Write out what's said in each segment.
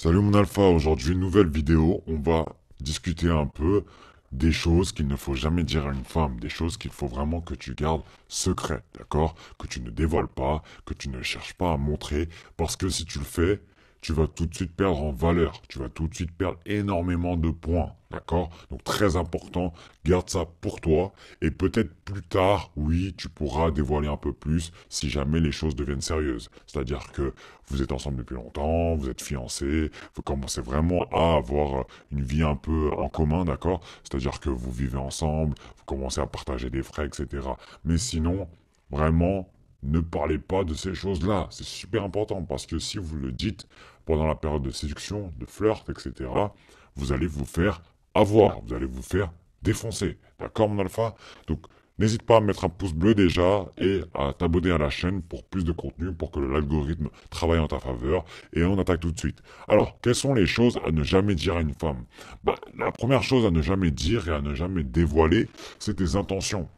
Salut mon alpha, aujourd'hui nouvelle vidéo, on va discuter un peu des choses qu'il ne faut jamais dire à une femme, des choses qu'il faut vraiment que tu gardes secret, d'accord? Que tu ne dévoiles pas, que tu ne cherches pas à montrer, parce que si tu le fais, tu vas tout de suite perdre en valeur, tu vas tout de suite perdre énormément de points, d'accord? Donc très important, garde ça pour toi, et peut-être plus tard, oui, tu pourras dévoiler un peu plus si jamais les choses deviennent sérieuses. C'est-à-dire que vous êtes ensemble depuis longtemps, vous êtes fiancés, vous commencez vraiment à avoir une vie un peu en commun, d'accord? C'est-à-dire que vous vivez ensemble, vous commencez à partager des frais, etc. Mais sinon, vraiment, ne parlez pas de ces choses-là. C'est super important parce que si vous le dites pendant la période de séduction, de flirt, etc., vous allez vous faire avoir, vous allez vous faire défoncer. D'accord, mon alpha? Donc, n'hésite pas à mettre un pouce bleu déjà et à t'abonner à la chaîne pour plus de contenu, pour que l'algorithme travaille en ta faveur. Et on attaque tout de suite. Alors, quelles sont les choses à ne jamais dire à une femme? Bah, la première chose à ne jamais dire et à ne jamais dévoiler, c'est tes intentions.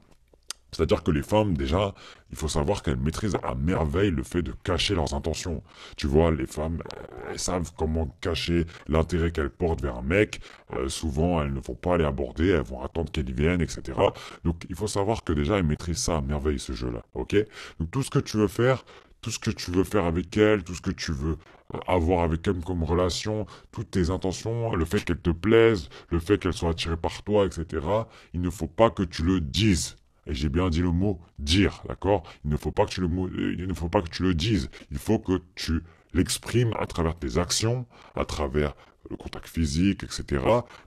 C'est-à-dire que les femmes, déjà, il faut savoir qu'elles maîtrisent à merveille le fait de cacher leurs intentions. Tu vois, les femmes, elles savent comment cacher l'intérêt qu'elles portent vers un mec. Souvent, elles ne vont pas les aborder, elles vont attendre qu'elles viennent, etc. Donc, il faut savoir que déjà, elles maîtrisent ça à merveille, ce jeu-là, ok? Donc, tout ce que tu veux faire, tout ce que tu veux faire avec elle, tout ce que tu veux avoir avec elle comme relation, toutes tes intentions, le fait qu'elle te plaise, le fait qu'elle soit attirée par toi, etc., il ne faut pas que tu le dises. Et j'ai bien dit le mot dire, d'accord? Il ne faut pas que il ne faut pas que tu le dises. Il faut que tu l'exprimes à travers tes actions, à travers le contact physique, etc.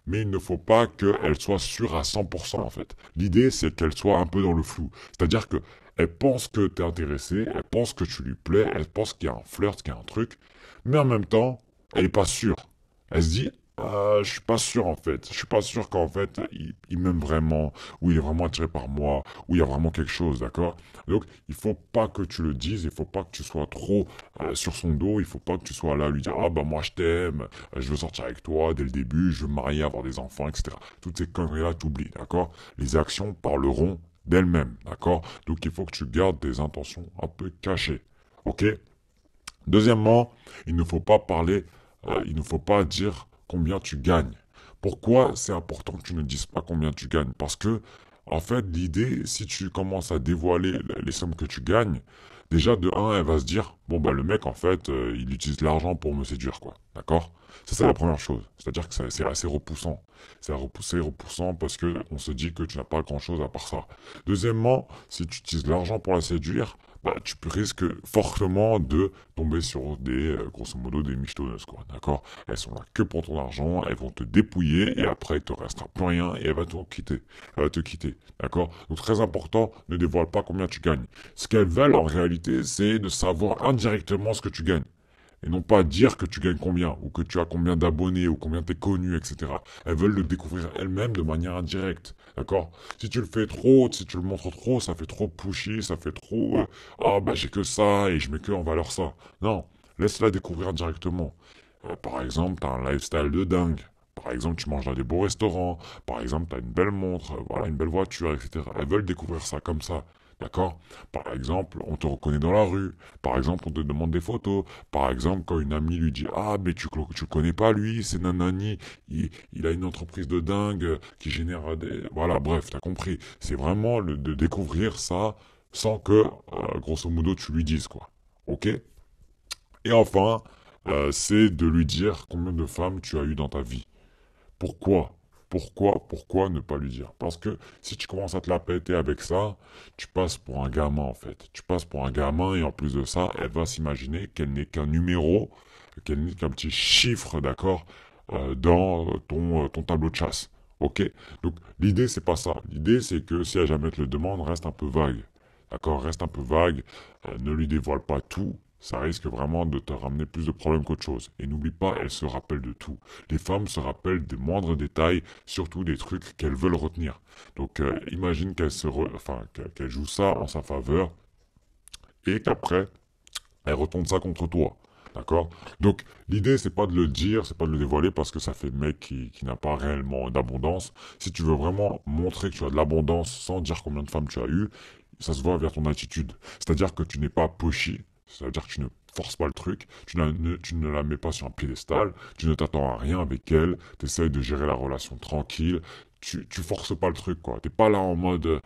Mais il ne faut pas qu'elle soit sûre à 100% en fait. L'idée, c'est qu'elle soit un peu dans le flou. C'est-à-dire que elle pense que tu es intéressé, elle pense que tu lui plais, elle pense qu'il y a un flirt, qu'il y a un truc, mais en même temps, elle n'est pas sûre. Elle se dit, je suis pas sûr en fait. Je suis pas sûr qu'en fait, il m'aime vraiment, ou il est vraiment attiré par moi, ou il y a vraiment quelque chose, d'accord? Donc, il faut pas que tu le dises, il faut pas que tu sois trop sur son dos, il faut pas que tu sois là à lui dire, ah bah moi je t'aime, je veux sortir avec toi dès le début, je veux me marier, avoir des enfants, etc. Toutes ces conneries-là, t'oublies, d'accord? Les actions parleront d'elles-mêmes, d'accord? Donc, il faut que tu gardes des intentions un peu cachées, ok? Deuxièmement, il ne faut pas parler, il ne faut pas dire combien tu gagnes. Pourquoi c'est important que tu ne dises pas combien tu gagnes? Parce que, en fait, l'idée, si tu commences à dévoiler les sommes que tu gagnes, déjà, de un, elle va se dire, bon, bah, le mec, en fait, il utilise l'argent pour me séduire, quoi. D'accord? Ça, c'est la première chose. C'est-à-dire que c'est assez repoussant. C'est repoussant parce que on se dit que tu n'as pas grand-chose à part ça. Deuxièmement, si tu utilises l'argent pour la séduire, bah, tu risques fortement de tomber sur grosso modo, des michetonneuses, quoi, d'accord? Elles sont là que pour ton argent, elles vont te dépouiller, et après, il te restera plus rien, et elle va te quitter. Elle va te quitter, d'accord? Donc, très important, ne dévoile pas combien tu gagnes. Ce qu'elles veulent, en réalité, c'est de savoir indirectement ce que tu gagnes. Et non pas dire que tu gagnes combien, ou que tu as combien d'abonnés, ou combien t'es connu, etc. Elles veulent le découvrir elles-mêmes de manière indirecte, d'accord? Si tu le fais trop, si tu le montres trop, ça fait trop pushy, ça fait trop, ah bah j'ai que ça, et je mets que en valeur ça. Non, laisse-la découvrir directement. Par exemple, t'as un lifestyle de dingue. Par exemple, tu manges dans des beaux restaurants. Par exemple, t'as une belle montre, voilà, une belle voiture, etc. Elles veulent découvrir ça comme ça. D'accord? Par exemple, on te reconnaît dans la rue. Par exemple, on te demande des photos. Par exemple, quand une amie lui dit, ah, mais tu le connais pas, lui, c'est Nanani, il a une entreprise de dingue qui génère des... Voilà, bref, t'as compris. C'est vraiment de découvrir ça sans que, grosso modo, tu lui dises, quoi. Ok? Et enfin, c'est de lui dire combien de femmes tu as eu dans ta vie. Pourquoi? Pourquoi ne pas lui dire? Parce que si tu commences à te la péter avec ça, tu passes pour un gamin en fait. Tu passes pour un gamin et en plus de ça, elle va s'imaginer qu'elle n'est qu'un numéro, qu'elle n'est qu'un petit chiffre, d'accord, dans ton tableau de chasse. Ok? Donc l'idée c'est pas ça. L'idée c'est que si elle jamais te le demande, reste un peu vague. D'accord? Reste un peu vague. Ne lui dévoile pas tout. Ça risque vraiment de te ramener plus de problèmes qu'autre chose. Et n'oublie pas, elle se rappelle de tout. Les femmes se rappellent des moindres détails, surtout des trucs qu'elles veulent retenir. Donc imagine qu'elle joue ça en sa faveur et qu'après, elle retourne ça contre toi. D'accord? Donc l'idée c'est pas de le dire, c'est pas de le dévoiler parce que ça fait mec qui n'a pas réellement d'abondance. Si tu veux vraiment montrer que tu as de l'abondance sans dire combien de femmes tu as eu, ça se voit vers ton attitude. C'est-à-dire que tu n'es pas pushy, c'est-à-dire que tu ne forces pas le truc, tu ne la mets pas sur un piédestal, tu ne t'attends à rien avec elle, tu essayes de gérer la relation tranquille, tu forces pas le truc, quoi. T'es pas là en mode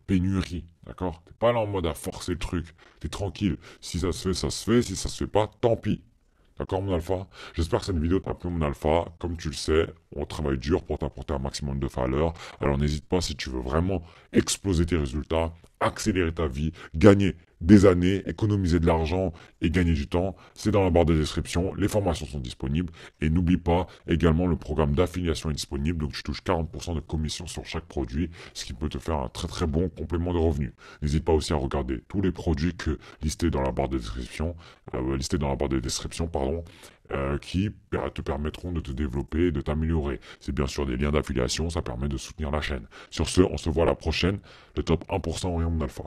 pénurie, d'accord? T'es pas là en mode à forcer le truc. T'es tranquille. Si ça se fait, ça se fait. Si ça se fait pas, tant pis. D'accord, mon alpha? J'espère que cette vidéo t'a plu, mon alpha. Comme tu le sais, on travaille dur pour t'apporter un maximum de valeur. Alors n'hésite pas si tu veux vraiment exploser tes résultats, accélérer ta vie, gagner des années, économiser de l'argent et gagner du temps. C'est dans la barre de description. Les formations sont disponibles. Et n'oublie pas, également, le programme d'affiliation est disponible. Donc tu touches 40% de commission sur chaque produit, ce qui peut te faire un très très bon complément de revenus. N'hésite pas aussi à regarder tous les produits listés dans la barre de description, pardon, qui te permettront de te développer et de t'améliorer. C'est bien sûr des liens d'affiliation, ça permet de soutenir la chaîne. Sur ce, on se voit à la prochaine. Le top 1% Orion Alpha.